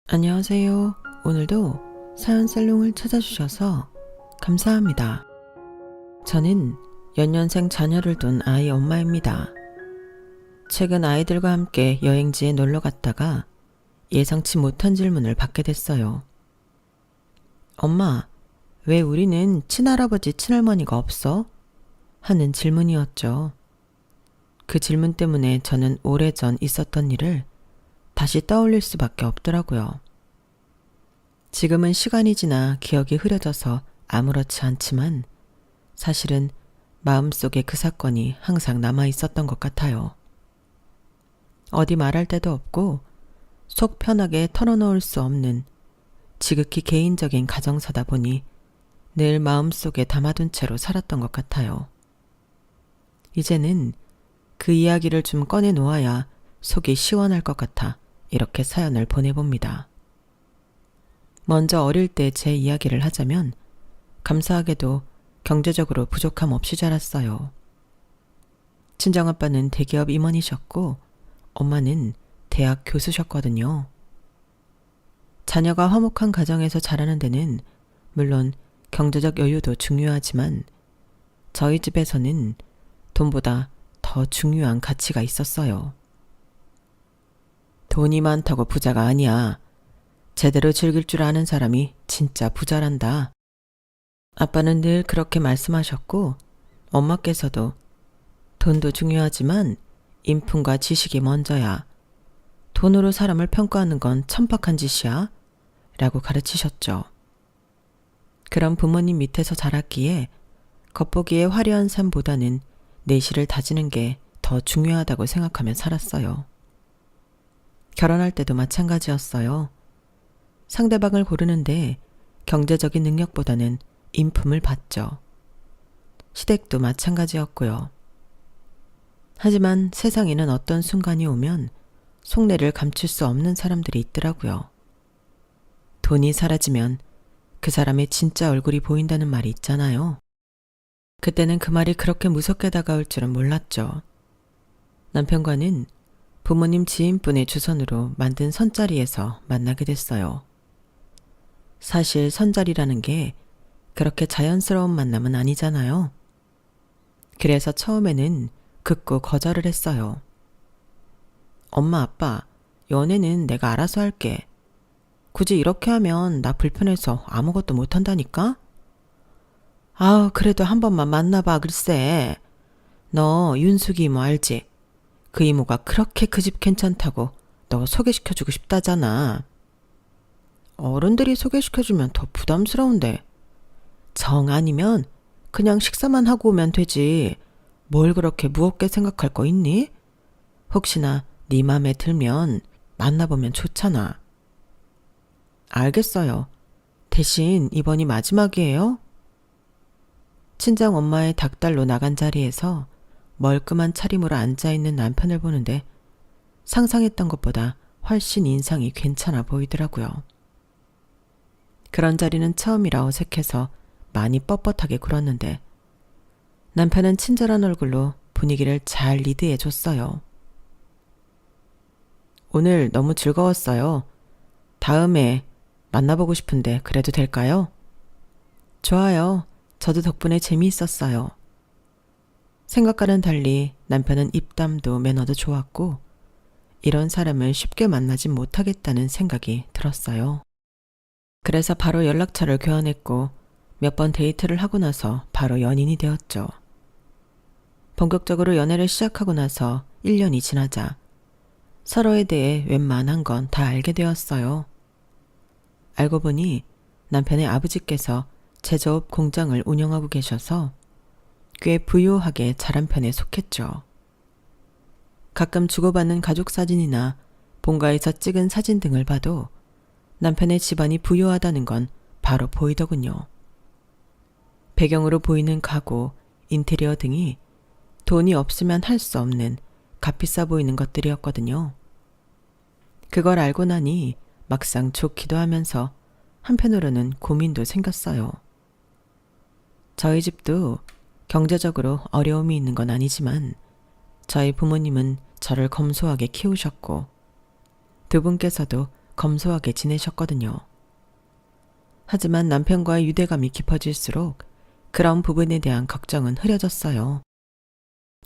안녕하세요. 오늘도 사연 살롱을 찾아주셔서 감사합니다. 저는 연년생 자녀를 둔 아이 엄마입니다. 최근 아이들과 함께 여행지에 놀러 갔다가 예상치 못한 질문을 받게 됐어요. 엄마, 왜 우리는 친할아버지, 친할머니가 없어? 하는 질문이었죠. 그 질문 때문에 저는 오래전 있었던 일을 다시 떠올릴 수밖에 없더라고요. 지금은 시간이 지나 기억이 흐려져서 아무렇지 않지만 사실은 마음속에 그 사건이 항상 남아 있었던 것 같아요. 어디 말할 데도 없고 속 편하게 털어놓을 수 없는 지극히 개인적인 가정사다 보니 늘 마음속에 담아둔 채로 살았던 것 같아요. 이제는 그 이야기를 좀 꺼내 놓아야 속이 시원할 것 같아 이렇게 사연을 보내봅니다. 먼저 어릴 때 제 이야기를 하자면 감사하게도 경제적으로 부족함 없이 자랐어요. 친정아빠는 대기업 임원이셨고 엄마는 대학 교수셨거든요. 자녀가 화목한 가정에서 자라는 데는 물론 경제적 여유도 중요하지만 저희 집에서는 돈보다 더 중요한 가치가 있었어요. 돈이 많다고 부자가 아니야. 제대로 즐길 줄 아는 사람이 진짜 부자란다. 아빠는 늘 그렇게 말씀하셨고 엄마께서도 돈도 중요하지만 인품과 지식이 먼저야. 돈으로 사람을 평가하는 건 천박한 짓이야. 라고 가르치셨죠. 그런 부모님 밑에서 자랐기에 겉보기에 화려한 삶보다는 내실을 다지는 게 더 중요하다고 생각하며 살았어요. 결혼할 때도 마찬가지였어요. 상대방을 고르는데 경제적인 능력보다는 인품을 봤죠. 시댁도 마찬가지였고요. 하지만 세상에는 어떤 순간이 오면 속내를 감출 수 없는 사람들이 있더라고요. 돈이 사라지면 그 사람의 진짜 얼굴이 보인다는 말이 있잖아요. 그때는 그 말이 그렇게 무섭게 다가올 줄은 몰랐죠. 남편과는 부모님 지인분의 주선으로 만든 선자리에서 만나게 됐어요. 사실 선자리라는 게 그렇게 자연스러운 만남은 아니잖아요. 그래서 처음에는 극구 거절을 했어요. 엄마, 아빠, 연애는 내가 알아서 할게. 굳이 이렇게 하면 나 불편해서 아무것도 못한다니까? 그래도 한 번만 만나봐, 글쎄. 너 윤숙이 이모 알지? 그 이모가 그렇게 그 집 괜찮다고 너 소개시켜주고 싶다잖아. 어른들이 소개시켜주면 더 부담스러운데. 정 아니면 그냥 식사만 하고 오면 되지. 뭘 그렇게 무겁게 생각할 거 있니? 혹시나 네 맘에 들면 만나보면 좋잖아. 알겠어요. 대신 이번이 마지막이에요. 친정 엄마의 닭달로 나간 자리에서 멀끔한 차림으로 앉아있는 남편을 보는데 상상했던 것보다 훨씬 인상이 괜찮아 보이더라고요. 그런 자리는 처음이라 어색해서 많이 뻣뻣하게 굴었는데 남편은 친절한 얼굴로 분위기를 잘 리드해 줬어요. 오늘 너무 즐거웠어요. 다음에 만나보고 싶은데 그래도 될까요? 좋아요. 저도 덕분에 재미있었어요. 생각과는 달리 남편은 입담도 매너도 좋았고 이런 사람을 쉽게 만나진 못하겠다는 생각이 들었어요. 그래서 바로 연락처를 교환했고 몇 번 데이트를 하고 나서 바로 연인이 되었죠. 본격적으로 연애를 시작하고 나서 1년이 지나자 서로에 대해 웬만한 건 다 알게 되었어요. 알고 보니 남편의 아버지께서 제조업 공장을 운영하고 계셔서 꽤 부유하게 자란 편에 속했죠. 가끔 주고받는 가족 사진이나 본가에서 찍은 사진 등을 봐도 남편의 집안이 부유하다는 건 바로 보이더군요. 배경으로 보이는 가구, 인테리어 등이 돈이 없으면 할 수 없는 값비싸 보이는 것들이었거든요. 그걸 알고 나니 막상 좋기도 하면서 한편으로는 고민도 생겼어요. 저희 집도 경제적으로 어려움이 있는 건 아니지만 저희 부모님은 저를 검소하게 키우셨고 두 분께서도 검소하게 지내셨거든요. 하지만 남편과의 유대감이 깊어질수록 그런 부분에 대한 걱정은 흐려졌어요.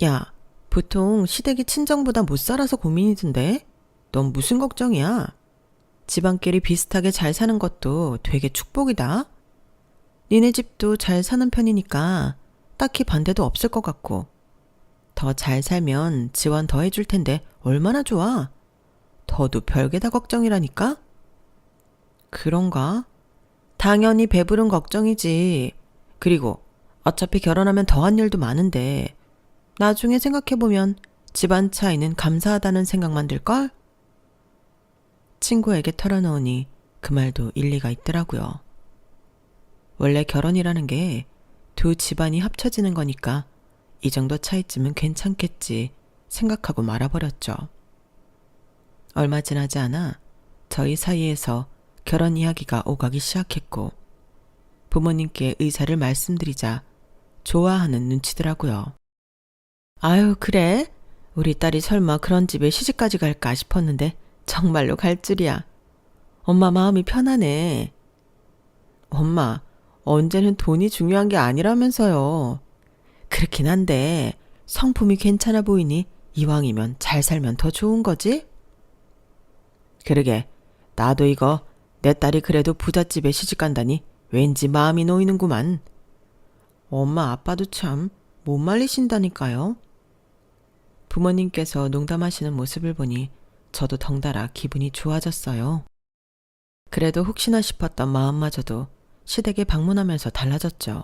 야, 보통 시댁이 친정보다 못 살아서 고민이던데? 넌 무슨 걱정이야? 집안끼리 비슷하게 잘 사는 것도 되게 축복이다. 니네 집도 잘 사는 편이니까 딱히 반대도 없을 것 같고. 더 잘 살면 지원 더 해줄 텐데 얼마나 좋아. 더도 별게 다 걱정이라니까? 그런가? 당연히 배부른 걱정이지. 그리고 어차피 결혼하면 더한 일도 많은데 나중에 생각해보면 집안 차이는 감사하다는 생각만 들걸? 친구에게 털어놓으니 그 말도 일리가 있더라고요. 원래 결혼이라는 게 두 집안이 합쳐지는 거니까 이 정도 차이쯤은 괜찮겠지 생각하고 말아버렸죠. 얼마 지나지 않아 저희 사이에서 결혼 이야기가 오가기 시작했고 부모님께 의사를 말씀드리자 좋아하는 눈치더라고요. 아유, 그래? 우리 딸이 설마 그런 집에 시집까지 갈까 싶었는데 정말로 갈 줄이야. 엄마 마음이 편하네. 엄마, 언제는 돈이 중요한 게 아니라면서요. 그렇긴 한데 성품이 괜찮아 보이니 이왕이면 잘 살면 더 좋은 거지? 그러게, 나도 이거 내 딸이 그래도 부잣집에 시집간다니 왠지 마음이 놓이는구만. 엄마 아빠도 참 못 말리신다니까요. 부모님께서 농담하시는 모습을 보니 저도 덩달아 기분이 좋아졌어요. 그래도 혹시나 싶었던 마음마저도 시댁에 방문하면서 달라졌죠.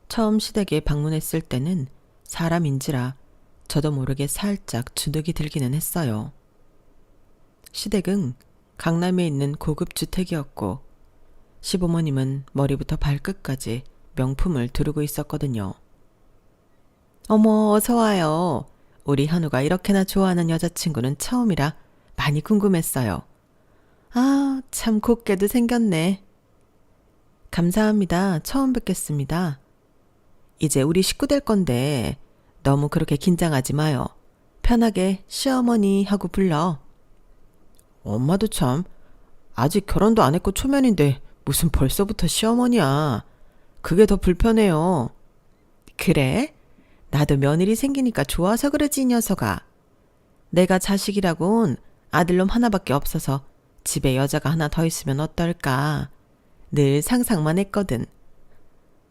처음 시댁에 방문했을 때는 사람인지라 저도 모르게 살짝 주눅이 들기는 했어요. 시댁은 강남에 있는 고급 주택이었고 시부모님은 머리부터 발끝까지 명품을 두르고 있었거든요. 어머, 어서 와요. 우리 현우가 이렇게나 좋아하는 여자친구는 처음이라 많이 궁금했어요. 아, 참 곱게도 생겼네. 감사합니다. 처음 뵙겠습니다. 이제 우리 식구 될 건데 너무 그렇게 긴장하지 마요. 편하게 시어머니 하고 불러. 엄마도 참 아직 결혼도 안 했고 초면인데 무슨 벌써부터 시어머니야. 그게 더 불편해요. 그래? 나도 며느리 생기니까 좋아서 그러지 이 녀석아. 내가 자식이라곤 아들놈 하나밖에 없어서 집에 여자가 하나 더 있으면 어떨까. 늘 상상만 했거든.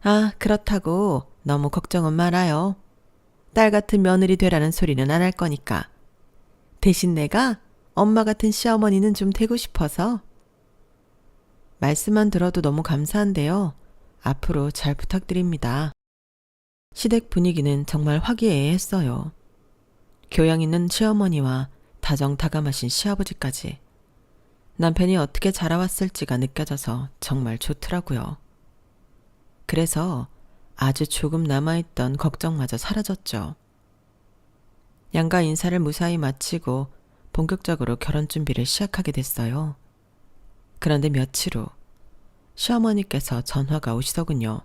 아, 그렇다고 너무 걱정은 말아요. 딸 같은 며느리 되라는 소리는 안 할 거니까. 대신 내가 엄마 같은 시어머니는 좀 되고 싶어서. 말씀만 들어도 너무 감사한데요. 앞으로 잘 부탁드립니다. 시댁 분위기는 정말 화기애애했어요. 교양 있는 시어머니와 다정다감하신 시아버지까지. 남편이 어떻게 자라왔을지가 느껴져서 정말 좋더라고요. 그래서 아주 조금 남아있던 걱정마저 사라졌죠. 양가 인사를 무사히 마치고 본격적으로 결혼 준비를 시작하게 됐어요. 그런데 며칠 후 시어머니께서 전화가 오시더군요.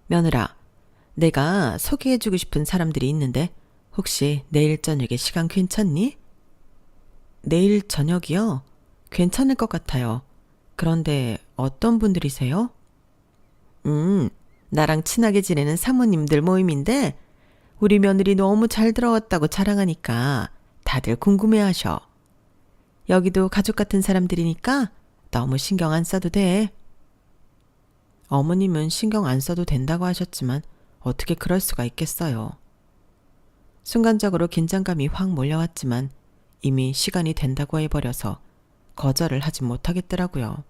며느라, 내가 소개해주고 싶은 사람들이 있는데 혹시 내일 저녁에 시간 괜찮니? 내일 저녁이요? 괜찮을 것 같아요. 그런데 어떤 분들이세요? 나랑 친하게 지내는 사모님들 모임인데 우리 며느리 너무 잘 들어왔다고 자랑하니까 다들 궁금해하셔. 여기도 가족 같은 사람들이니까 너무 신경 안 써도 돼. 어머님은 신경 안 써도 된다고 하셨지만 어떻게 그럴 수가 있겠어요. 순간적으로 긴장감이 확 몰려왔지만 이미 시간이 된다고 해버려서 거절을 하지 못하겠더라고요.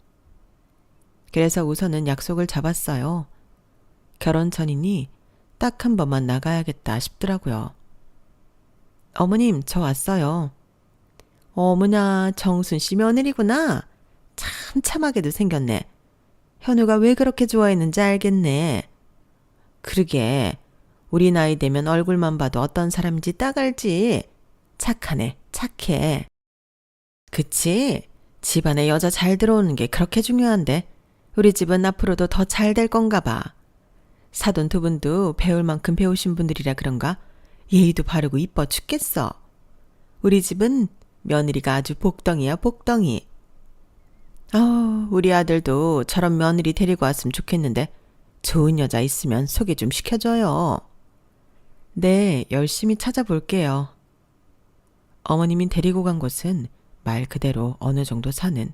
그래서 우선은 약속을 잡았어요. 결혼 전이니 딱 한 번만 나가야겠다 싶더라고요. 어머님, 저 왔어요. 어머나, 정순 씨 며느리구나. 참 참하게도 생겼네. 현우가 왜 그렇게 좋아했는지 알겠네. 그러게, 우리 나이 되면 얼굴만 봐도 어떤 사람인지 딱 알지. 착하네, 착해. 그치? 집안에 여자 잘 들어오는 게 그렇게 중요한데 우리 집은 앞으로도 더 잘 될 건가 봐. 사돈 두 분도 배울 만큼 배우신 분들이라 그런가 예의도 바르고 이뻐 죽겠어. 우리 집은 며느리가 아주 복덩이야, 복덩이. 우리 아들도 저런 며느리 데리고 왔으면 좋겠는데 좋은 여자 있으면 소개 좀 시켜줘요. 네, 열심히 찾아볼게요. 어머님이 데리고 간 곳은 말 그대로 어느 정도 사는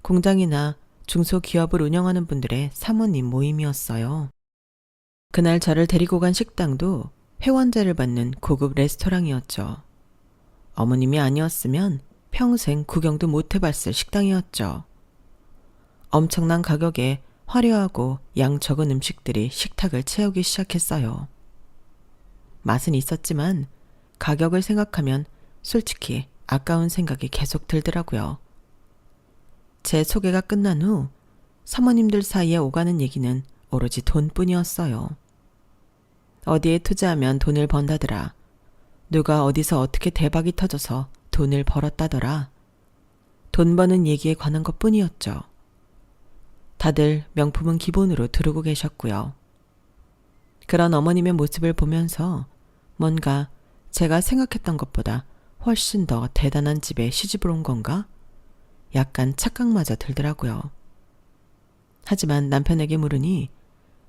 공장이나 중소기업을 운영하는 분들의 사모님 모임이었어요. 그날 저를 데리고 간 식당도 회원제를 받는 고급 레스토랑이었죠. 어머님이 아니었으면 평생 구경도 못 해봤을 식당이었죠. 엄청난 가격에 화려하고 양 적은 음식들이 식탁을 채우기 시작했어요. 맛은 있었지만 가격을 생각하면 솔직히 아까운 생각이 계속 들더라고요. 제 소개가 끝난 후 사모님들 사이에 오가는 얘기는 오로지 돈뿐이었어요. 어디에 투자하면 돈을 번다더라. 누가 어디서 어떻게 대박이 터져서 돈을 벌었다더라. 돈 버는 얘기에 관한 것뿐이었죠. 다들 명품은 기본으로 두르고 계셨고요. 그런 어머님의 모습을 보면서 뭔가 제가 생각했던 것보다 훨씬 더 대단한 집에 시집을 온 건가? 약간 착각마저 들더라고요. 하지만 남편에게 물으니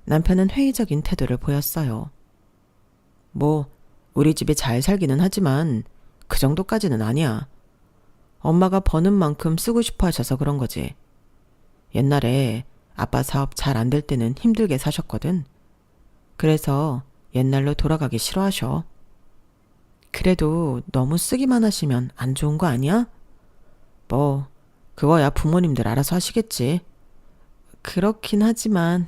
남편은 회의적인 태도를 보였어요. 우리 집에 잘 살기는 하지만 그 정도까지는 아니야. 엄마가 버는 만큼 쓰고 싶어 하셔서 그런 거지. 옛날에 아빠 사업 잘 안 될 때는 힘들게 사셨거든. 그래서 옛날로 돌아가기 싫어하셔. 그래도 너무 쓰기만 하시면 안 좋은 거 아니야? 그거야 부모님들 알아서 하시겠지. 그렇긴 하지만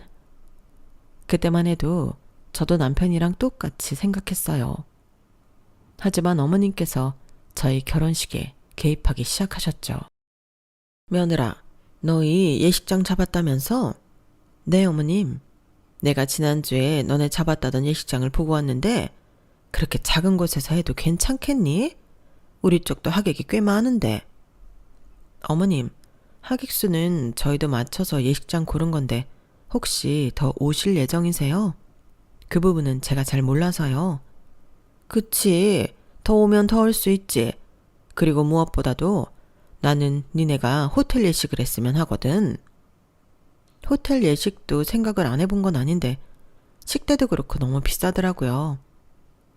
그때만 해도 저도 남편이랑 똑같이 생각했어요. 하지만 어머님께서 저희 결혼식에 개입하기 시작하셨죠. 며느라, 너희 예식장 잡았다면서? 네, 어머님. 내가 지난주에 너네 잡았다던 예식장을 보고 왔는데 그렇게 작은 곳에서 해도 괜찮겠니? 우리 쪽도 하객이 꽤 많은데. 어머님, 하객 수는 저희도 맞춰서 예식장 고른 건데 혹시 더 오실 예정이세요? 그 부분은 제가 잘 몰라서요. 그치, 더 오면 더 올 수 있지. 그리고 무엇보다도 나는 니네가 호텔 예식을 했으면 하거든. 호텔 예식도 생각을 안 해본 건 아닌데 식대도 그렇고 너무 비싸더라고요.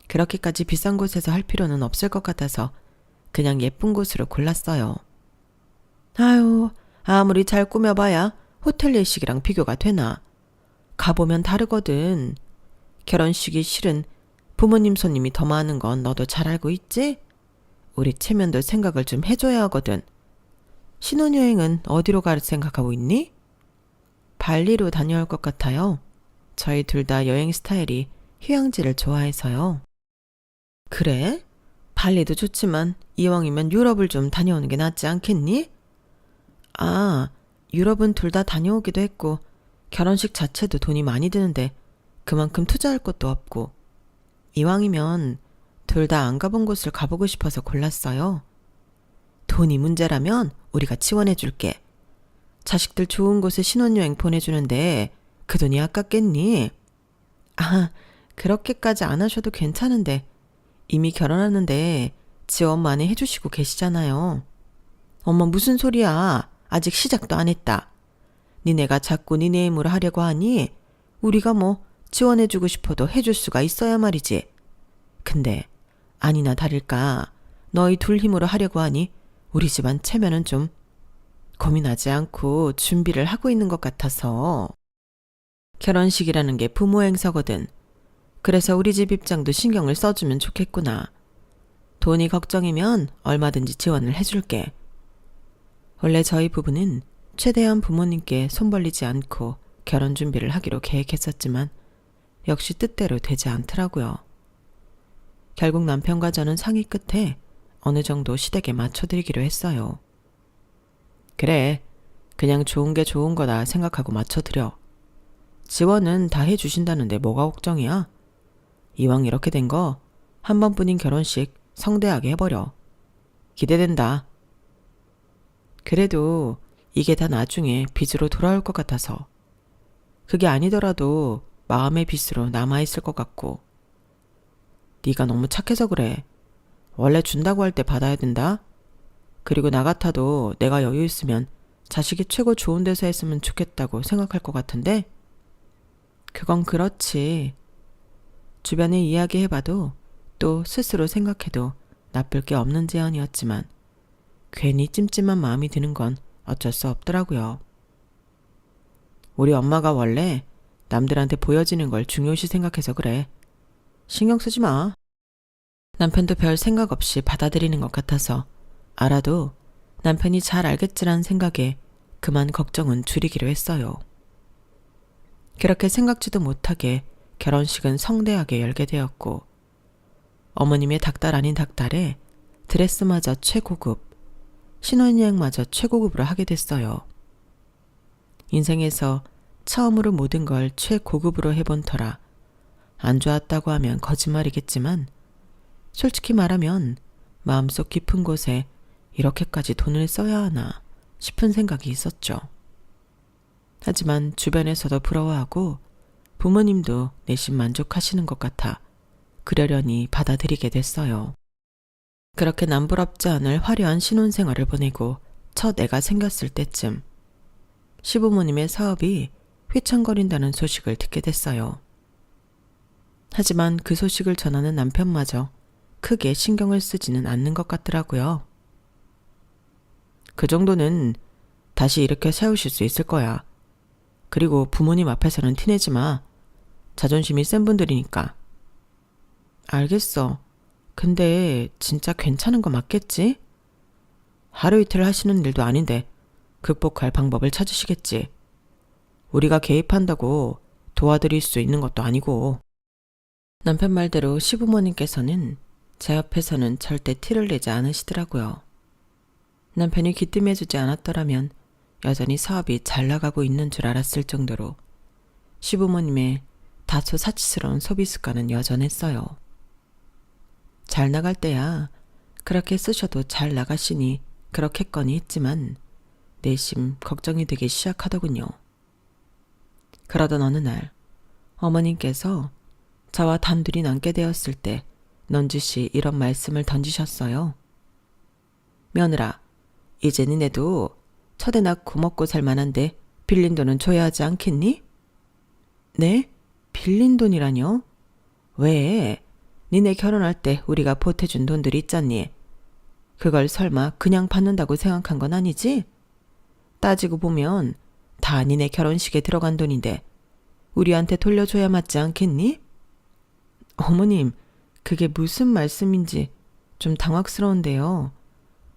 그렇게까지 비싼 곳에서 할 필요는 없을 것 같아서 그냥 예쁜 곳으로 골랐어요. 아무리 잘 꾸며봐야 호텔 예식이랑 비교가 되나. 가보면 다르거든. 결혼식이 실은 부모님 손님이 더 많은 건 너도 잘 알고 있지? 우리 체면도 생각을 좀 해줘야 하거든. 신혼여행은 어디로 갈 생각하고 있니? 발리로 다녀올 것 같아요. 저희 둘 다 여행 스타일이 휴양지를 좋아해서요. 그래? 발리도 좋지만 이왕이면 유럽을 좀 다녀오는 게 낫지 않겠니? 유럽은 둘 다 다녀오기도 했고 결혼식 자체도 돈이 많이 드는데 그만큼 투자할 것도 없고 이왕이면 둘 다 안 가본 곳을 가보고 싶어서 골랐어요. 돈이 문제라면 우리가 지원해 줄게. 자식들 좋은 곳에 신혼여행 보내주는데 그 돈이 아깝겠니? 그렇게까지 안 하셔도 괜찮은데 이미 결혼하는데 지원 많이 해주시고 계시잖아요. 엄마 무슨 소리야. 아직 시작도 안 했다. 니네가 자꾸 니네 힘으로 하려고 하니 우리가 지원해주고 싶어도 해줄 수가 있어야 말이지. 근데 아니나 다를까 너희 둘 힘으로 하려고 하니 우리 집안 체면은 좀 고민하지 않고 준비를 하고 있는 것 같아서. 결혼식이라는 게 부모 행사거든. 그래서 우리 집 입장도 신경을 써주면 좋겠구나. 돈이 걱정이면 얼마든지 지원을 해줄게. 원래 저희 부부는 최대한 부모님께 손 벌리지 않고 결혼 준비를 하기로 계획했었지만 역시 뜻대로 되지 않더라고요. 결국 남편과 저는 상의 끝에 어느 정도 시댁에 맞춰드리기로 했어요. 그래, 그냥 좋은 게 좋은 거다 생각하고 맞춰드려. 지원은 다 해주신다는데 뭐가 걱정이야? 이왕 이렇게 된 거 한 번뿐인 결혼식 성대하게 해버려. 기대된다. 그래도 이게 다 나중에 빚으로 돌아올 것 같아서. 그게 아니더라도 마음의 빚으로 남아있을 것 같고. 네가 너무 착해서 그래. 원래 준다고 할 때 받아야 된다. 그리고 나 같아도 내가 여유 있으면 자식이 최고 좋은 데서 했으면 좋겠다고 생각할 것 같은데 그건 그렇지. 주변에 이야기해봐도 또 스스로 생각해도 나쁠 게 없는 제안이었지만 괜히 찜찜한 마음이 드는 건 어쩔 수 없더라고요. 우리 엄마가 원래 남들한테 보여지는 걸 중요시 생각해서 그래. 신경 쓰지 마. 남편도 별 생각 없이 받아들이는 것 같아서 알아도 남편이 잘 알겠지란 생각에 그만 걱정은 줄이기로 했어요. 그렇게 생각지도 못하게 결혼식은 성대하게 열게 되었고 어머님의 닭달 아닌 닭달에 드레스마저 최고급, 신혼여행마저 최고급으로 하게 됐어요. 인생에서 처음으로 모든 걸 최고급으로 해본 터라 안 좋았다고 하면 거짓말이겠지만 솔직히 말하면 마음속 깊은 곳에 이렇게까지 돈을 써야 하나 싶은 생각이 있었죠. 하지만 주변에서도 부러워하고 부모님도 내심 만족하시는 것 같아 그러려니 받아들이게 됐어요. 그렇게 남부럽지 않을 화려한 신혼생활을 보내고 첫 애가 생겼을 때쯤 시부모님의 사업이 휘청거린다는 소식을 듣게 됐어요. 하지만 그 소식을 전하는 남편마저 크게 신경을 쓰지는 않는 것 같더라고요. 그 정도는 다시 일으켜 세우실 수 있을 거야. 그리고 부모님 앞에서는 티내지 마. 자존심이 센 분들이니까. 알겠어. 근데 진짜 괜찮은 거 맞겠지? 하루 이틀 하시는 일도 아닌데 극복할 방법을 찾으시겠지. 우리가 개입한다고 도와드릴 수 있는 것도 아니고. 남편 말대로 시부모님께서는 제 앞에서는 절대 티를 내지 않으시더라고요. 남편이 귀띔해주지 않았더라면 여전히 사업이 잘 나가고 있는 줄 알았을 정도로 시부모님의 다소 사치스러운 소비 습관은 여전했어요. 잘 나갈 때야 그렇게 쓰셔도 잘 나가시니 그렇겠거니 했지만 내심 걱정이 되기 시작하더군요. 그러던 어느 날 어머님께서 저와 단둘이 남게 되었을 때 넌지시 이런 말씀을 던지셨어요. 며느라, 이제 니네도 첫애 낳고 먹고 살 만한데 빌린 돈은 줘야 하지 않겠니? 네? 빌린 돈이라뇨? 왜? 니네 결혼할 때 우리가 보태준 돈들이 있잖니. 그걸 설마 그냥 받는다고 생각한 건 아니지? 따지고 보면 다 니네 결혼식에 들어간 돈인데 우리한테 돌려줘야 맞지 않겠니? 어머님, 그게 무슨 말씀인지 좀 당황스러운데요.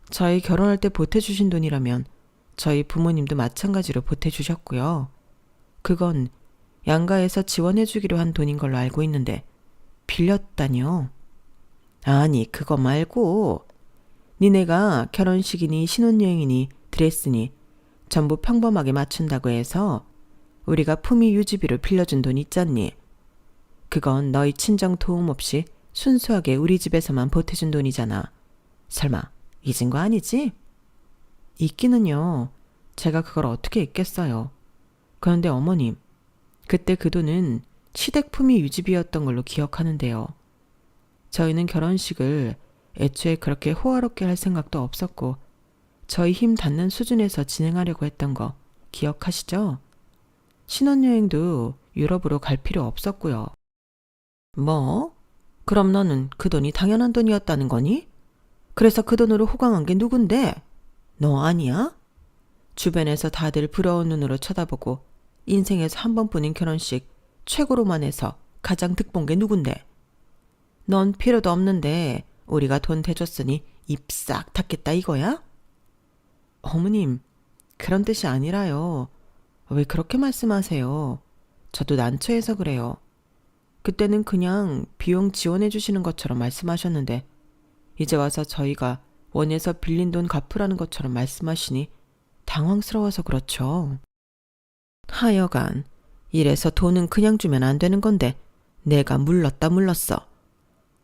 저희 결혼할 때 보태주신 돈이라면 저희 부모님도 마찬가지로 보태주셨고요. 그건 양가에서 지원해주기로 한 돈인 걸로 알고 있는데 빌렸다뇨? 아니, 그거 말고 니네가 결혼식이니 신혼여행이니 드레스니 전부 평범하게 맞춘다고 해서 우리가 품위 유지비로 빌려준 돈 있잖니. 그건 너희 친정 도움 없이 순수하게 우리 집에서만 보태준 돈이잖아. 설마 잊은 거 아니지? 잊기는요. 제가 그걸 어떻게 잊겠어요. 그런데 어머님, 그때 그 돈은 시댁 품위 유지비였던 걸로 기억하는데요. 저희는 결혼식을 애초에 그렇게 호화롭게 할 생각도 없었고 저희 힘 닿는 수준에서 진행하려고 했던 거 기억하시죠? 신혼여행도 유럽으로 갈 필요 없었고요. 뭐? 그럼 너는 그 돈이 당연한 돈이었다는 거니? 그래서 그 돈으로 호강한 게 누군데? 너 아니야? 주변에서 다들 부러운 눈으로 쳐다보고 인생에서 한 번뿐인 결혼식 최고로만 해서 가장 득본 게 누군데? 넌 필요도 없는데 우리가 돈 대줬으니 입 싹 닫겠다 이거야? 어머님, 그런 뜻이 아니라요. 왜 그렇게 말씀하세요? 저도 난처해서 그래요. 그때는 그냥 비용 지원해 주시는 것처럼 말씀하셨는데 이제 와서 저희가 원해서 빌린 돈 갚으라는 것처럼 말씀하시니 당황스러워서 그렇죠. 하여간 이래서 돈은 그냥 주면 안 되는 건데 내가 물렀다 물렀어.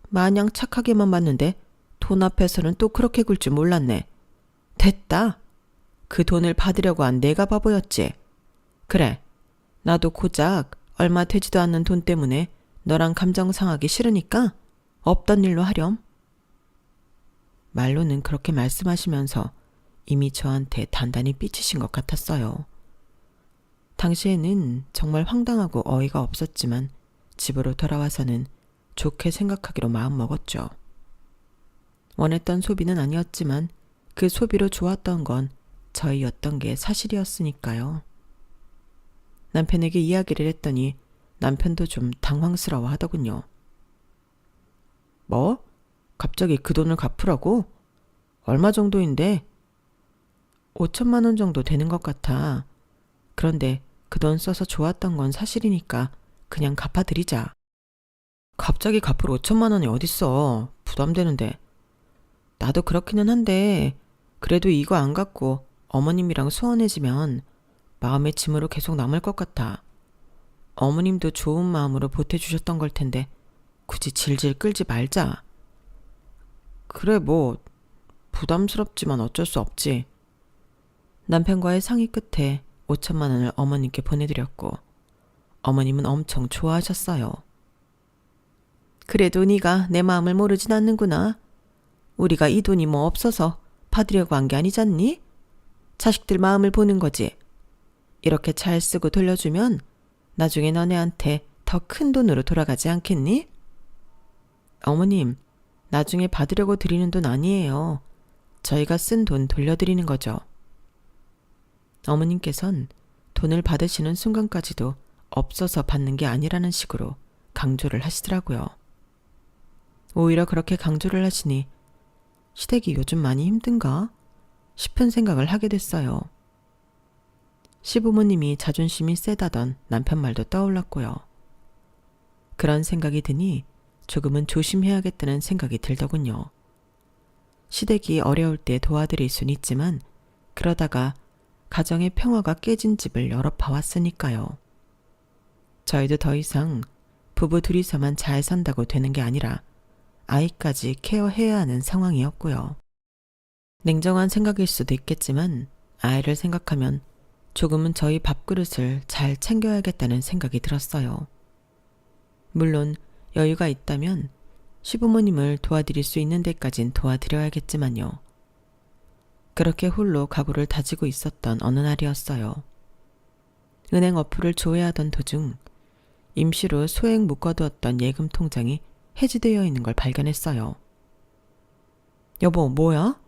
마냥 착하게만 봤는데 돈 앞에서는 또 그렇게 굴 줄 몰랐네. 됐다. 그 돈을 받으려고 한 내가 바보였지. 그래, 나도 고작 얼마 되지도 않는 돈 때문에 너랑 감정 상하기 싫으니까 없던 일로 하렴. 말로는 그렇게 말씀하시면서 이미 저한테 단단히 삐치신 것 같았어요. 당시에는 정말 황당하고 어이가 없었지만 집으로 돌아와서는 좋게 생각하기로 마음먹었죠. 원했던 소비는 아니었지만 그 소비로 좋았던 건 저희였던 게 사실이었으니까요. 남편에게 이야기를 했더니 남편도 좀 당황스러워 하더군요. 뭐? 갑자기 그 돈을 갚으라고? 얼마 정도인데? 5천만 원 정도 되는 것 같아. 그런데 그 돈 써서 좋았던 건 사실이니까 그냥 갚아드리자. 갑자기 갚을 5천만 원이 어딨어. 부담되는데. 나도 그렇기는 한데 그래도 이거 안 갚고 어머님이랑 소원해지면 마음의 짐으로 계속 남을 것 같아. 어머님도 좋은 마음으로 보태주셨던 걸 텐데 굳이 질질 끌지 말자. 그래 뭐 부담스럽지만 어쩔 수 없지. 남편과의 상의 끝에 5천만 원을 어머님께 보내드렸고 어머님은 엄청 좋아하셨어요. 그래도 네가 내 마음을 모르진 않는구나. 우리가 이 돈이 뭐 없어서 받으려고 한 게 아니잖니? 자식들 마음을 보는 거지. 이렇게 잘 쓰고 돌려주면 나중에 너네한테 더 큰 돈으로 돌아가지 않겠니? 어머님, 나중에 받으려고 드리는 돈 아니에요. 저희가 쓴 돈 돌려드리는 거죠. 어머님께선 돈을 받으시는 순간까지도 없어서 받는 게 아니라는 식으로 강조를 하시더라고요. 오히려 그렇게 강조를 하시니 시댁이 요즘 많이 힘든가 싶은 생각을 하게 됐어요. 시부모님이 자존심이 세다던 남편 말도 떠올랐고요. 그런 생각이 드니 조금은 조심해야겠다는 생각이 들더군요. 시댁이 어려울 때 도와드릴 순 있지만 그러다가 가정의 평화가 깨진 집을 여러 봐왔으니까요. 저희도 더 이상 부부 둘이서만 잘 산다고 되는 게 아니라 아이까지 케어해야 하는 상황이었고요. 냉정한 생각일 수도 있겠지만 아이를 생각하면 조금은 저희 밥그릇을 잘 챙겨야겠다는 생각이 들었어요. 물론 여유가 있다면 시부모님을 도와드릴 수 있는 데까진 도와드려야겠지만요. 그렇게 홀로 각오를 다지고 있었던 어느 날이었어요. 은행 어플을 조회하던 도중 임시로 소액 묶어두었던 예금 통장이 해지되어 있는 걸 발견했어요. 여보, 뭐야?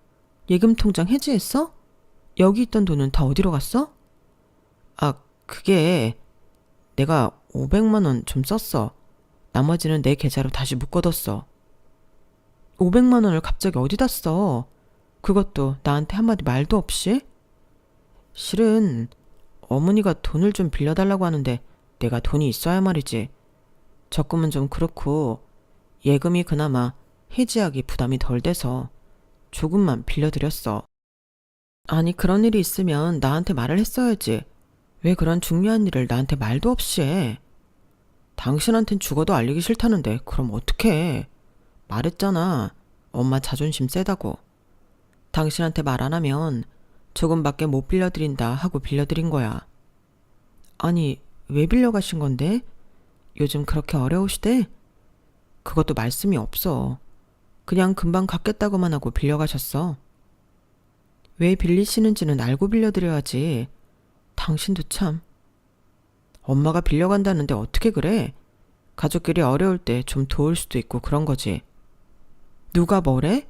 예금 통장 해지했어? 여기 있던 돈은 다 어디로 갔어? 아, 그게 내가 500만 원 좀 썼어. 나머지는 내 계좌로 다시 묶어뒀어. 500만 원을 갑자기 어디다 써? 그것도 나한테 한마디 말도 없이? 실은 어머니가 돈을 좀 빌려달라고 하는데 내가 돈이 있어야 말이지. 적금은 좀 그렇고 예금이 그나마 해지하기 부담이 덜 돼서 조금만 빌려드렸어. 아니 그런 일이 있으면 나한테 말을 했어야지. 왜 그런 중요한 일을 나한테 말도 없이 해? 당신한텐 죽어도 알리기 싫다는데 그럼 어떡해. 말했잖아. 엄마 자존심 세다고. 당신한테 말 안 하면 조금밖에 못 빌려드린다 하고 빌려드린 거야. 아니 왜 빌려가신 건데? 요즘 그렇게 어려우시대? 그것도 말씀이 없어. 그냥 금방 갚겠다고만 하고 빌려가셨어. 왜 빌리시는지는 알고 빌려드려야지. 당신도 참. 엄마가 빌려간다는데 어떻게 그래? 가족끼리 어려울 때 좀 도울 수도 있고 그런 거지. 누가 뭐래?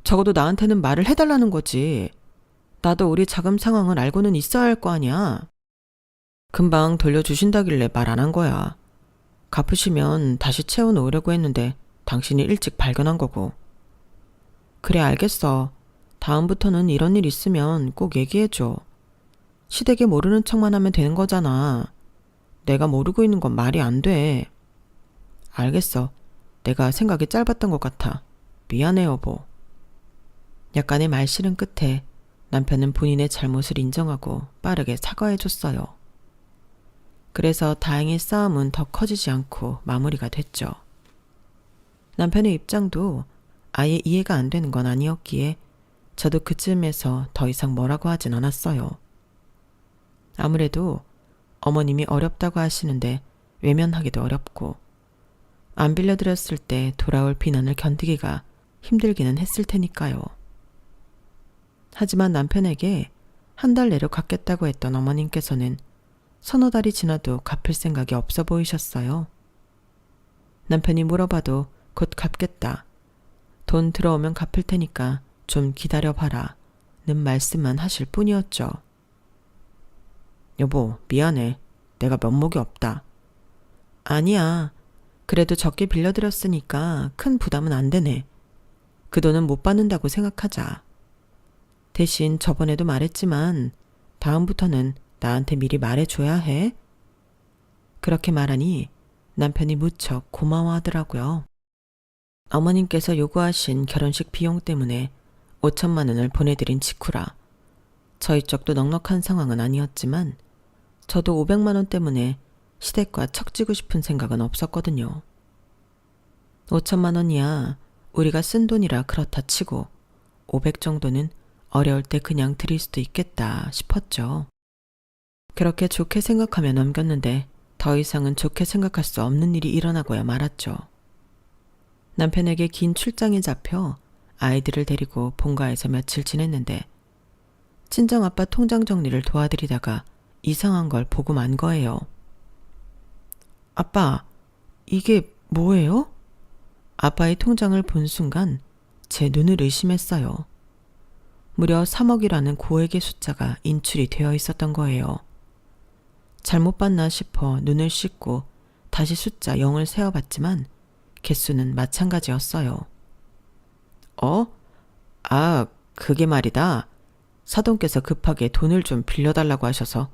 적어도 나한테는 말을 해달라는 거지. 나도 우리 자금 상황을 알고는 있어야 할 거 아니야. 금방 돌려주신다길래 말 안 한 거야. 갚으시면 다시 채워놓으려고 했는데 당신이 일찍 발견한 거고. 그래 알겠어. 다음부터는 이런 일 있으면 꼭 얘기해줘. 시댁에 모르는 척만 하면 되는 거잖아. 내가 모르고 있는 건 말이 안 돼. 알겠어. 내가 생각이 짧았던 것 같아. 미안해 여보. 약간의 말실은 끝에 남편은 본인의 잘못을 인정하고 빠르게 사과해줬어요. 그래서 다행히 싸움은 더 커지지 않고 마무리가 됐죠. 남편의 입장도 아예 이해가 안 되는 건 아니었기에 저도 그쯤에서 더 이상 뭐라고 하진 않았어요. 아무래도 어머님이 어렵다고 하시는데 외면하기도 어렵고 안 빌려드렸을 때 돌아올 비난을 견디기가 힘들기는 했을 테니까요. 하지만 남편에게 한 달 내로 갚겠다고 했던 어머님께서는 서너 달이 지나도 갚을 생각이 없어 보이셨어요. 남편이 물어봐도 곧 갚겠다. 돈 들어오면 갚을 테니까 좀 기다려봐라. 는 말씀만 하실 뿐이었죠. 여보, 미안해. 내가 면목이 없다. 아니야. 그래도 적게 빌려드렸으니까 큰 부담은 안 되네. 그 돈은 못 받는다고 생각하자. 대신 저번에도 말했지만 다음부터는 나한테 미리 말해줘야 해. 그렇게 말하니 남편이 무척 고마워하더라고요. 어머님께서 요구하신 결혼식 비용 때문에 5천만 원을 보내드린 직후라 저희 쪽도 넉넉한 상황은 아니었지만 저도 500만 원 때문에 시댁과 척지고 싶은 생각은 없었거든요. 5천만 원이야 우리가 쓴 돈이라 그렇다 치고 500 정도는 어려울 때 그냥 드릴 수도 있겠다 싶었죠. 그렇게 좋게 생각하며 넘겼는데 더 이상은 좋게 생각할 수 없는 일이 일어나고야 말았죠. 남편에게 긴 출장이 잡혀 아이들을 데리고 본가에서 며칠 지냈는데 친정아빠 통장 정리를 도와드리다가 이상한 걸 보고 만 거예요. 아빠, 이게 뭐예요? 아빠의 통장을 본 순간 제 눈을 의심했어요. 무려 3억이라는 고액의 숫자가 인출이 되어 있었던 거예요. 잘못 봤나 싶어 눈을 씻고 다시 숫자 0을 세어봤지만 개수는 마찬가지였어요. 그게 말이다. 사돈께서 급하게 돈을 좀 빌려달라고 하셔서.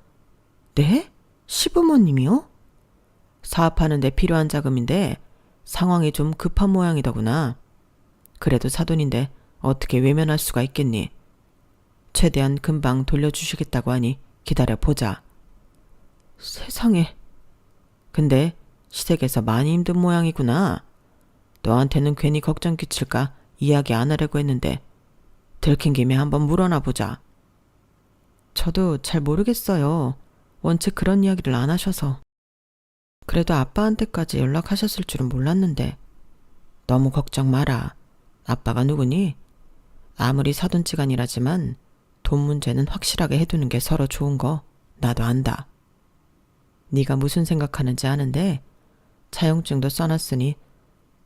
네? 시부모님이요? 사업하는 데 필요한 자금인데 상황이 좀 급한 모양이더구나. 그래도 사돈인데 어떻게 외면할 수가 있겠니? 최대한 금방 돌려주시겠다고 하니 기다려보자. 세상에. 근데 시댁에서 많이 힘든 모양이구나. 너한테는 괜히 걱정 끼칠까 이야기 안 하려고 했는데 들킨 김에 한번 물어나 보자. 저도 잘 모르겠어요. 원체 그런 이야기를 안 하셔서. 그래도 아빠한테까지 연락하셨을 줄은 몰랐는데. 너무 걱정 마라. 아빠가 누구니? 아무리 사돈지간이라지만 돈 문제는 확실하게 해두는 게 서로 좋은 거 나도 안다. 네가 무슨 생각하는지 아는데 차용증도 써놨으니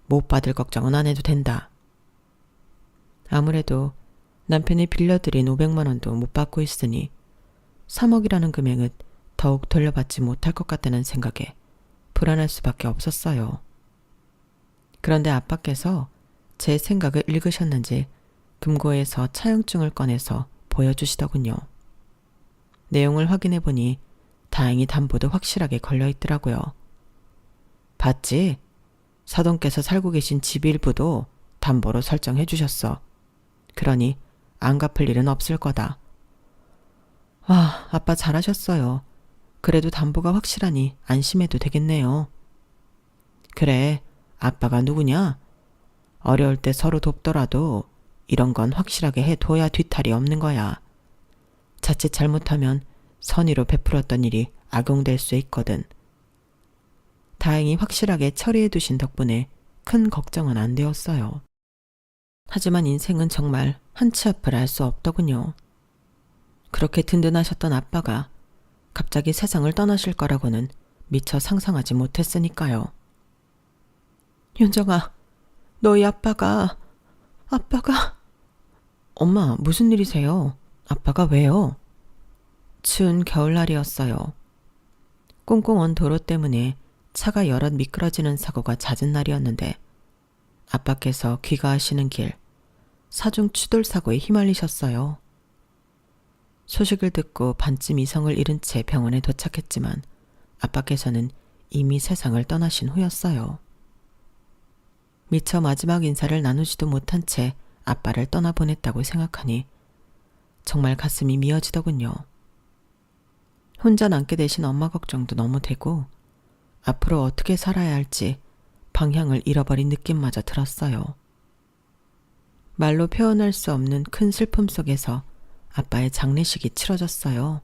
못 받을 걱정은 안 해도 된다. 아무래도 남편이 빌려드린 500만 원도 못 받고 있으니 3억이라는 금액은 더욱 돌려받지 못할 것 같다는 생각에 불안할 수밖에 없었어요. 그런데 아빠께서 제 생각을 읽으셨는지 금고에서 차용증을 꺼내서 보여주시더군요. 내용을 확인해 보니 다행히 담보도 확실하게 걸려 있더라고요. 봤지? 사돈께서 살고 계신 집 일부도 담보로 설정해 주셨어. 그러니 안 갚을 일은 없을 거다. 와, 아빠 잘하셨어요. 그래도 담보가 확실하니 안심해도 되겠네요. 그래, 아빠가 누구냐? 어려울 때 서로 돕더라도 이런 건 확실하게 해둬야 뒤탈이 없는 거야. 자칫 잘못하면 선의로 베풀었던 일이 악용될 수 있거든. 다행히 확실하게 처리해 두신 덕분에 큰 걱정은 안 되었어요. 하지만 인생은 정말 한치 앞을 알 수 없더군요. 그렇게 든든하셨던 아빠가 갑자기 세상을 떠나실 거라고는 미처 상상하지 못했으니까요. 윤정아, 너희 아빠가... 엄마, 무슨 일이세요? 아빠가 왜요? 추운 겨울날이었어요. 꽁꽁 언 도로 때문에 차가 여럿 미끄러지는 사고가 잦은 날이었는데 아빠께서 귀가하시는 길 사중 추돌 사고에 휘말리셨어요. 소식을 듣고 반쯤 이성을 잃은 채 병원에 도착했지만 아빠께서는 이미 세상을 떠나신 후였어요. 미처 마지막 인사를 나누지도 못한 채 아빠를 떠나보냈다고 생각하니 정말 가슴이 미어지더군요. 혼자 남게 되신 엄마 걱정도 너무 되고 앞으로 어떻게 살아야 할지 방향을 잃어버린 느낌마저 들었어요. 말로 표현할 수 없는 큰 슬픔 속에서 아빠의 장례식이 치러졌어요.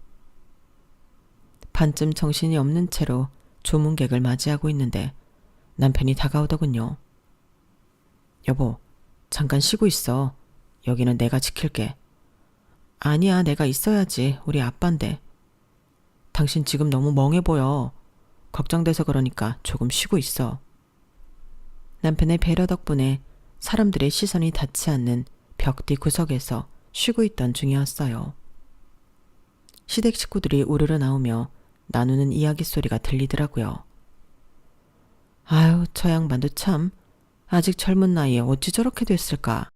반쯤 정신이 없는 채로 조문객을 맞이하고 있는데 남편이 다가오더군요. 여보, 잠깐 쉬고 있어. 여기는 내가 지킬게. 아니야, 내가 있어야지. 우리 아빠인데. 당신 지금 너무 멍해 보여. 걱정돼서 그러니까 조금 쉬고 있어. 남편의 배려 덕분에 사람들의 시선이 닿지 않는 벽 뒤 구석에서 쉬고 있던 중이었어요. 시댁 식구들이 우르르 나오며 나누는 이야기 소리가 들리더라고요. 아유, 저 양반도 참 아직 젊은 나이에 어찌 저렇게 됐을까?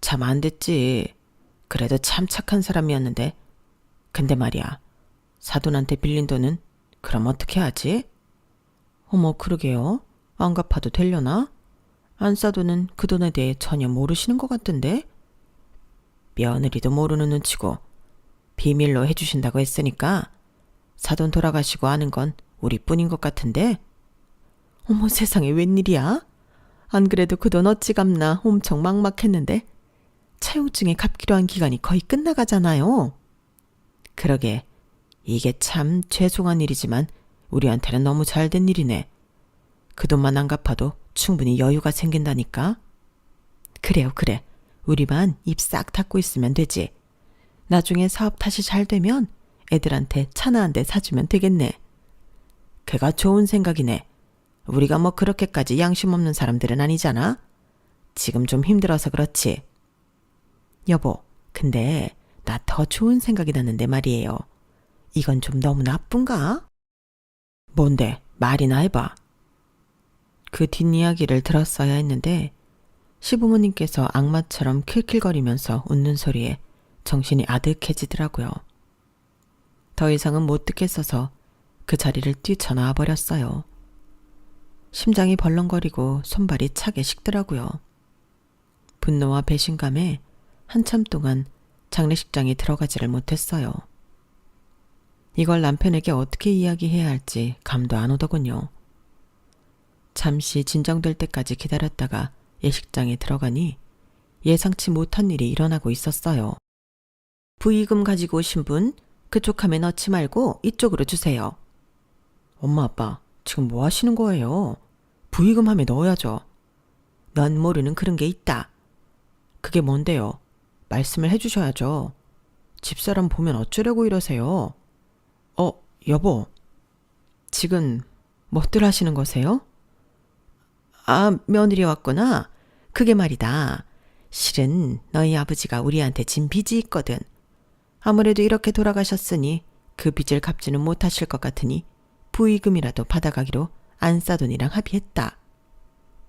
참 안 됐지. 그래도 참 착한 사람이었는데. 근데 말이야, 사돈한테 빌린 돈은 그럼 어떻게 하지? 어머, 그러게요. 안 갚아도 되려나? 안사돈은 그 돈에 대해 전혀 모르시는 것 같던데? 며느리도 모르는 눈치고 비밀로 해주신다고 했으니까 사돈 돌아가시고 아는 건 우리뿐인 것 같은데? 어머, 세상에 웬일이야? 안 그래도 그 돈 어찌 갚나 엄청 막막했는데 차용증에 갚기로 한 기간이 거의 끝나가잖아요. 그러게, 이게 참 죄송한 일이지만 우리한테는 너무 잘된 일이네. 그 돈만 안 갚아도 충분히 여유가 생긴다니까. 그래요, 그래. 우리만 입 싹 닫고 있으면 되지. 나중에 사업 다시 잘 되면 애들한테 차나 한 대 사주면 되겠네. 걔가 좋은 생각이네. 우리가 뭐 그렇게까지 양심 없는 사람들은 아니잖아. 지금 좀 힘들어서 그렇지. 여보, 근데 나 더 좋은 생각이 났는데 말이에요. 이건 좀 너무 나쁜가? 뭔데? 말이나 해봐. 그 뒷이야기를 들었어야 했는데 시부모님께서 악마처럼 킬킬거리면서 웃는 소리에 정신이 아득해지더라고요. 더 이상은 못 듣겠어서 그 자리를 뛰쳐나와 버렸어요. 심장이 벌렁거리고 손발이 차게 식더라고요. 분노와 배신감에 한참 동안 장례식장에 들어가지를 못했어요. 이걸 남편에게 어떻게 이야기해야 할지 감도 안 오더군요. 잠시 진정될 때까지 기다렸다가 예식장에 들어가니 예상치 못한 일이 일어나고 있었어요. 부의금 가지고 오신 분 그쪽 칸에 넣지 말고 이쪽으로 주세요. 엄마, 아빠, 지금 뭐 하시는 거예요? 부의금 함에 넣어야죠. 넌 모르는 그런 게 있다. 그게 뭔데요? 말씀을 해주셔야죠. 집사람 보면 어쩌려고 이러세요? 여보. 지금 뭐들 하시는 거세요? 아, 며느리 왔구나. 그게 말이다. 실은 너희 아버지가 우리한테 진 빚이 있거든. 아무래도 이렇게 돌아가셨으니 그 빚을 갚지는 못하실 것 같으니 부의금이라도 받아가기로 안사돈이랑 합의했다.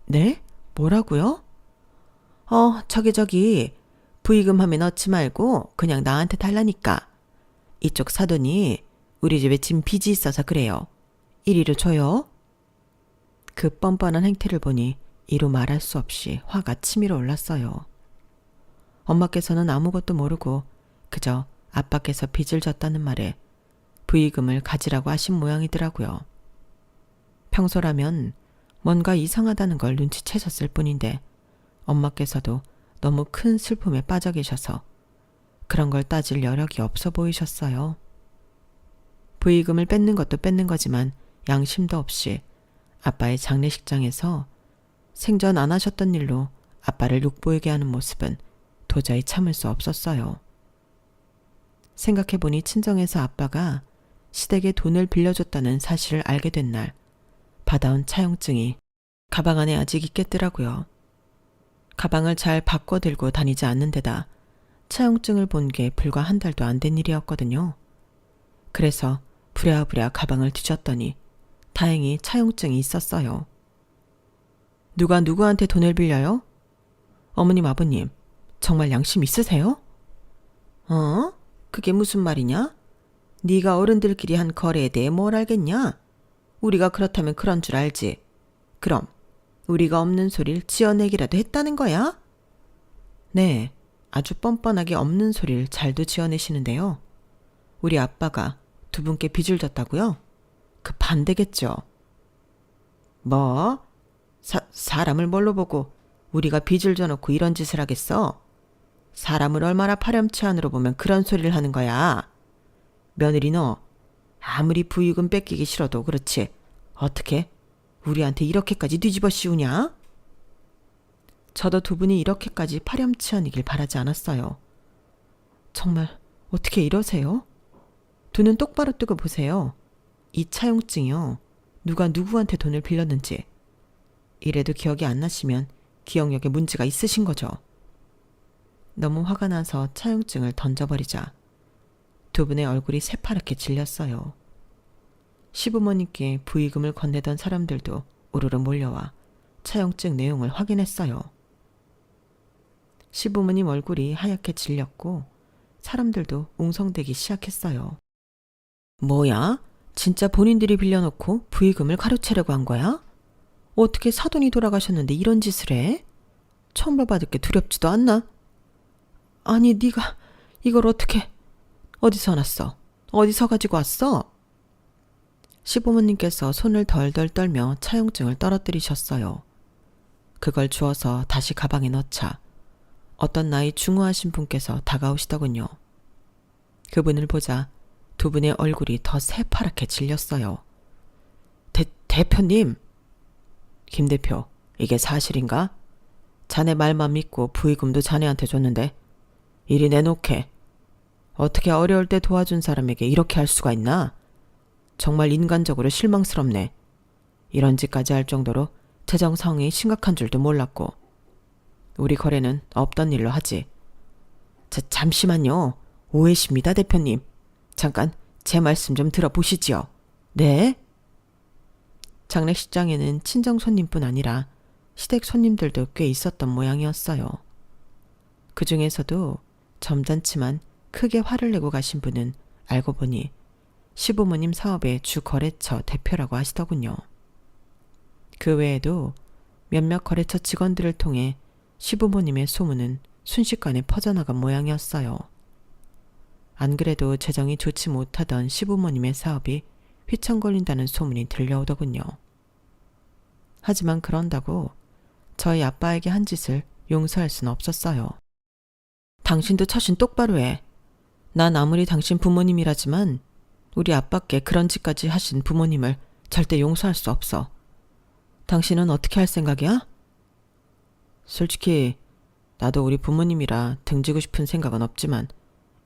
네? 뭐라고요? 저기 부의금 함에 넣지 말고 그냥 나한테 달라니까. 이쪽 사돈이 우리 집에 진 빚이 있어서 그래요. 이리로 줘요. 그 뻔뻔한 행태를 보니 이루 말할 수 없이 화가 치밀어 올랐어요. 엄마께서는 아무것도 모르고 그저 아빠께서 빚을 졌다는 말에 부의금을 가지라고 하신 모양이더라고요. 평소라면 뭔가 이상하다는 걸 눈치채셨을 뿐인데 엄마께서도 너무 큰 슬픔에 빠져 계셔서 그런 걸 따질 여력이 없어 보이셨어요. 부의금을 뺏는 것도 뺏는 거지만 양심도 없이 아빠의 장례식장에서 생전 안 하셨던 일로 아빠를 욕보이게 하는 모습은 도저히 참을 수 없었어요. 생각해보니 친정에서 아빠가 시댁에 돈을 빌려줬다는 사실을 알게 된 날 받아온 차용증이 가방 안에 아직 있겠더라고요. 가방을 잘 바꿔 들고 다니지 않는 데다 차용증을 본 게 불과 한 달도 안 된 일이었거든요. 그래서 부랴부랴 가방을 뒤졌더니 다행히 차용증이 있었어요. 누가 누구한테 돈을 빌려요? 어머님, 아버님, 정말 양심 있으세요? 그게 무슨 말이냐? 네가 어른들끼리 한 거래에 대해 뭘 알겠냐? 우리가 그렇다면 그런 줄 알지. 그럼 우리가 없는 소리를 지어내기라도 했다는 거야? 네, 아주 뻔뻔하게 없는 소리를 잘도 지어내시는데요. 우리 아빠가 두 분께 빚을 졌다고요? 그 반대겠죠. 뭐? 사람을 뭘로 보고 우리가 빚을 져놓고 이런 짓을 하겠어? 사람을 얼마나 파렴치 안으로 보면 그런 소리를 하는 거야. 며느리 너 아무리 부의금 뺏기기 싫어도 그렇지 어떻게 우리한테 이렇게까지 뒤집어 씌우냐? 저도 두 분이 이렇게까지 파렴치한이길 바라지 않았어요. 정말 어떻게 이러세요? 두 눈 똑바로 뜨고 보세요. 이 차용증이요. 누가 누구한테 돈을 빌렸는지. 이래도 기억이 안 나시면 기억력에 문제가 있으신 거죠. 너무 화가 나서 차용증을 던져버리자 두 분의 얼굴이 새파랗게 질렸어요. 시부모님께 부의금을 건네던 사람들도 우르르 몰려와 차용증 내용을 확인했어요. 시부모님 얼굴이 하얗게 질렸고 사람들도 웅성대기 시작했어요. 뭐야? 진짜 본인들이 빌려놓고 부의금을 가로채려고 한 거야? 어떻게 사돈이 돌아가셨는데 이런 짓을 해? 처음 받을 게 두렵지도 않나? 아니 네가 이걸 어떻게 어디서 났어? 어디서 가지고 왔어? 시부모님께서 손을 덜덜 떨며 차용증을 떨어뜨리셨어요. 그걸 주워서 다시 가방에 넣자 어떤 나이 중후하신 분께서 다가오시더군요. 그분을 보자 두 분의 얼굴이 더 새파랗게 질렸어요. 대표님! 김 대표, 이게 사실인가? 자네 말만 믿고 부의금도 자네한테 줬는데 이리 내놓게. 어떻게 어려울 때 도와준 사람에게 이렇게 할 수가 있나? 정말 인간적으로 실망스럽네. 이런 짓까지 할 정도로 재정 상황이 심각한 줄도 몰랐고. 우리 거래는 없던 일로 하지. 잠시만요. 오해십니다, 대표님. 잠깐 제 말씀 좀 들어보시지요. 네? 장례식장에는 친정 손님뿐 아니라 시댁 손님들도 꽤 있었던 모양이었어요. 그 중에서도 점잖지만 크게 화를 내고 가신 분은 알고 보니 시부모님 사업의 주 거래처 대표라고 하시더군요. 그 외에도 몇몇 거래처 직원들을 통해 시부모님의 소문은 순식간에 퍼져나간 모양이었어요. 안 그래도 재정이 좋지 못하던 시부모님의 사업이 휘청거린다는 소문이 들려오더군요. 하지만 그런다고 저희 아빠에게 한 짓을 용서할 순 없었어요. 당신도 처신 똑바로 해. 난 아무리 당신 부모님이라지만 우리 아빠께 그런 짓까지 하신 부모님을 절대 용서할 수 없어. 당신은 어떻게 할 생각이야? 솔직히 나도 우리 부모님이라 등지고 싶은 생각은 없지만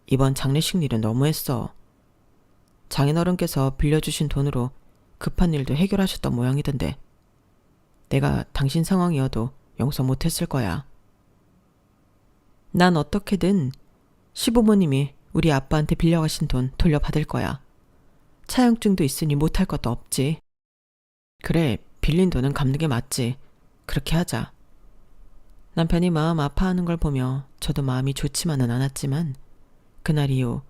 이번 장례식 일은 너무했어. 장인어른께서 빌려주신 돈으로 급한 일도 해결하셨던 모양이던데 내가 당신 상황이어도 용서 못했을 거야. 난 어떻게든 시부모님이 우리 아빠한테 빌려가신 돈 돌려받을 거야. 차용증도 있으니 못할 것도 없지. 그래, 빌린 돈은 갚는 게 맞지. 그렇게 하자. 남편이 마음 아파하는 걸 보며 저도 마음이 좋지만은 않았지만 그날 이후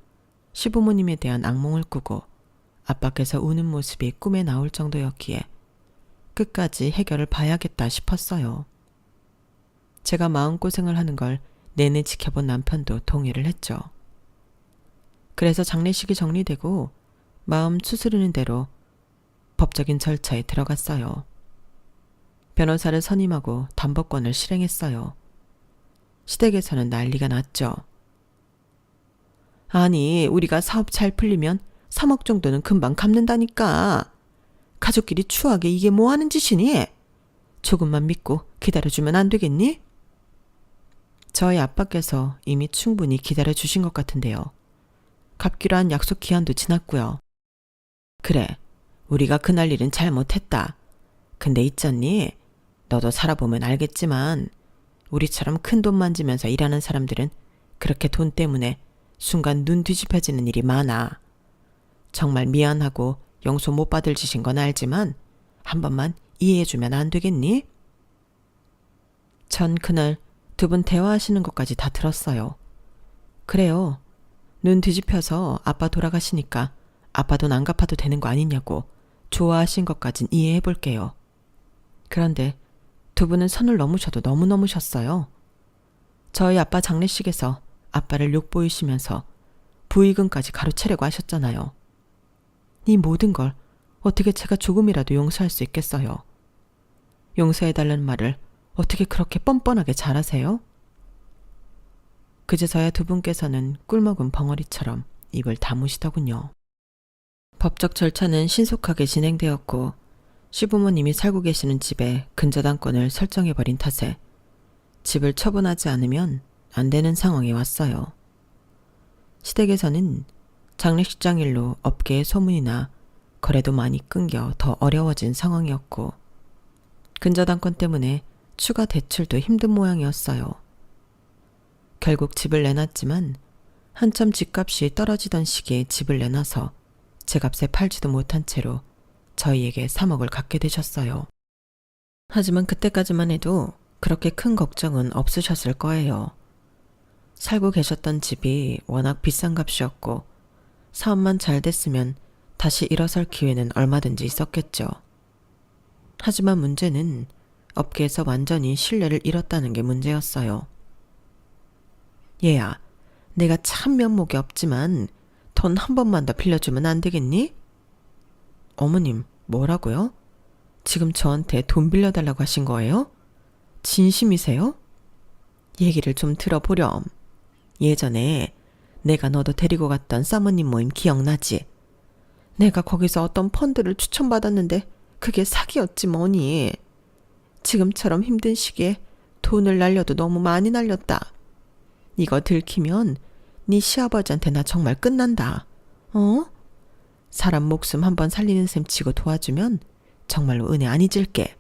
시부모님에 대한 악몽을 꾸고 아빠께서 우는 모습이 꿈에 나올 정도였기에 끝까지 해결을 봐야겠다 싶었어요. 제가 마음고생을 하는 걸 내내 지켜본 남편도 동의를 했죠. 그래서 장례식이 정리되고 마음 추스르는 대로 법적인 절차에 들어갔어요. 변호사를 선임하고 담보권을 실행했어요. 시댁에서는 난리가 났죠. 아니, 우리가 사업 잘 풀리면 3억 정도는 금방 갚는다니까. 가족끼리 추하게 이게 뭐 하는 짓이니? 조금만 믿고 기다려주면 안 되겠니? 저희 아빠께서 이미 충분히 기다려주신 것 같은데요. 갚기로 한 약속 기한도 지났고요. 그래, 우리가 그날 일은 잘못했다. 근데 있잖니, 너도 살아보면 알겠지만 우리처럼 큰 돈 만지면서 일하는 사람들은 그렇게 돈 때문에 순간 눈 뒤집혀지는 일이 많아. 정말 미안하고 용서 못 받을 짓인 건 알지만 한 번만 이해해주면 안 되겠니? 전 그날 두 분 대화하시는 것까지 다 들었어요. 그래요. 눈 뒤집혀서 아빠 돌아가시니까 아빠 돈 안 갚아도 되는 거 아니냐고 좋아하신 것까진 이해해 볼게요. 그런데 두 분은 선을 넘으셔도 너무 넘으셨어요. 저희 아빠 장례식에서 아빠를 욕보이시면서 부의금까지 가로채려고 하셨잖아요. 이 모든 걸 어떻게 제가 조금이라도 용서할 수 있겠어요? 용서해달라는 말을 어떻게 그렇게 뻔뻔하게 잘하세요? 그제서야 두 분께서는 꿀먹은 벙어리처럼 입을 다무시더군요. 법적 절차는 신속하게 진행되었고 시부모님이 살고 계시는 집에 근저당권을 설정해버린 탓에 집을 처분하지 않으면 안 되는 상황이 왔어요. 시댁에서는 장례식장 일로 업계의 소문이나 거래도 많이 끊겨 더 어려워진 상황이었고 근저당권 때문에 추가 대출도 힘든 모양이었어요. 결국 집을 내놨지만 한참 집값이 떨어지던 시기에 집을 내놔서 제 값에 팔지도 못한 채로 저희에게 3억을 갖게 되셨어요. 하지만 그때까지만 해도 그렇게 큰 걱정은 없으셨을 거예요. 살고 계셨던 집이 워낙 비싼 값이었고 사업만 잘 됐으면 다시 일어설 기회는 얼마든지 있었겠죠. 하지만 문제는 업계에서 완전히 신뢰를 잃었다는 게 문제였어요. 얘야, 내가 참 면목이 없지만 돈 한 번만 더 빌려주면 안 되겠니? 어머님, 뭐라고요? 지금 저한테 돈 빌려달라고 하신 거예요? 진심이세요? 얘기를 좀 들어보렴. 예전에 내가 너도 데리고 갔던 사모님 모임 기억나지? 내가 거기서 어떤 펀드를 추천받았는데 그게 사기였지 뭐니. 지금처럼 힘든 시기에 돈을 날려도 너무 많이 날렸다. 이거 들키면 네 시아버지한테 나 정말 끝난다. 어? 사람 목숨 한번 살리는 셈 치고 도와주면 정말로 은혜 안 잊을게.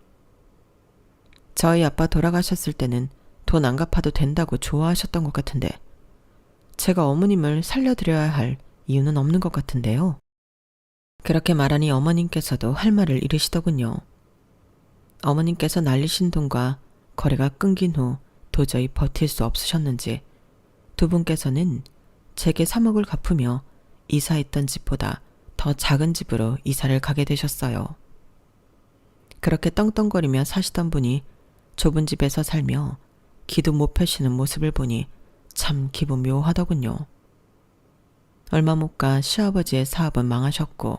저희 아빠 돌아가셨을 때는 돈 안 갚아도 된다고 좋아하셨던 것 같은데 제가 어머님을 살려드려야 할 이유는 없는 것 같은데요. 그렇게 말하니 어머님께서도 할 말을 잃으시더군요. 어머님께서 날리신 돈과 거래가 끊긴 후 도저히 버틸 수 없으셨는지 두 분께서는 제게 3억을 갚으며 이사했던 집보다 더 작은 집으로 이사를 가게 되셨어요. 그렇게 떵떵거리며 사시던 분이 좁은 집에서 살며 기도 못 펴시는 모습을 보니 참 기분 묘하더군요. 얼마 못 가 시아버지의 사업은 망하셨고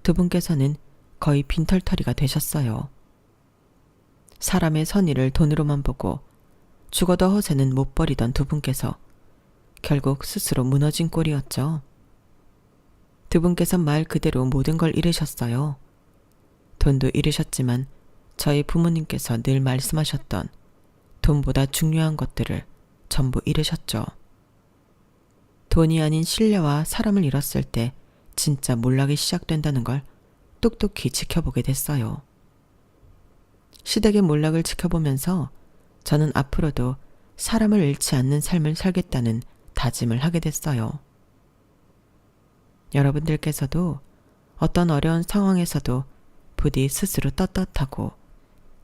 두 분께서는 거의 빈털터리가 되셨어요. 사람의 선의를 돈으로만 보고 죽어도 허세는 못 버리던 두 분께서 결국 스스로 무너진 꼴이었죠. 두 분께서 말 그대로 모든 걸 잃으셨어요. 돈도 잃으셨지만 저희 부모님께서 늘 말씀하셨던 돈보다 중요한 것들을 전부 잃으셨죠. 돈이 아닌 신뢰와 사람을 잃었을 때 진짜 몰락이 시작된다는 걸 똑똑히 지켜보게 됐어요. 시댁의 몰락을 지켜보면서 저는 앞으로도 사람을 잃지 않는 삶을 살겠다는 다짐을 하게 됐어요. 여러분들께서도 어떤 어려운 상황에서도 부디 스스로 떳떳하고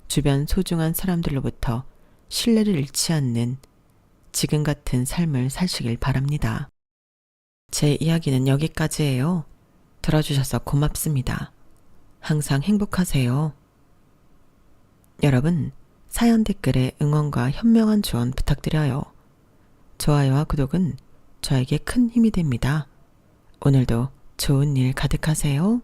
주변 소중한 사람들로부터 신뢰를 잃지 않는 지금 같은 삶을 사시길 바랍니다. 제 이야기는 여기까지예요. 들어주셔서 고맙습니다. 항상 행복하세요. 여러분, 사연 댓글에 응원과 현명한 조언 부탁드려요. 좋아요와 구독은 저에게 큰 힘이 됩니다. 오늘도 좋은 일 가득하세요.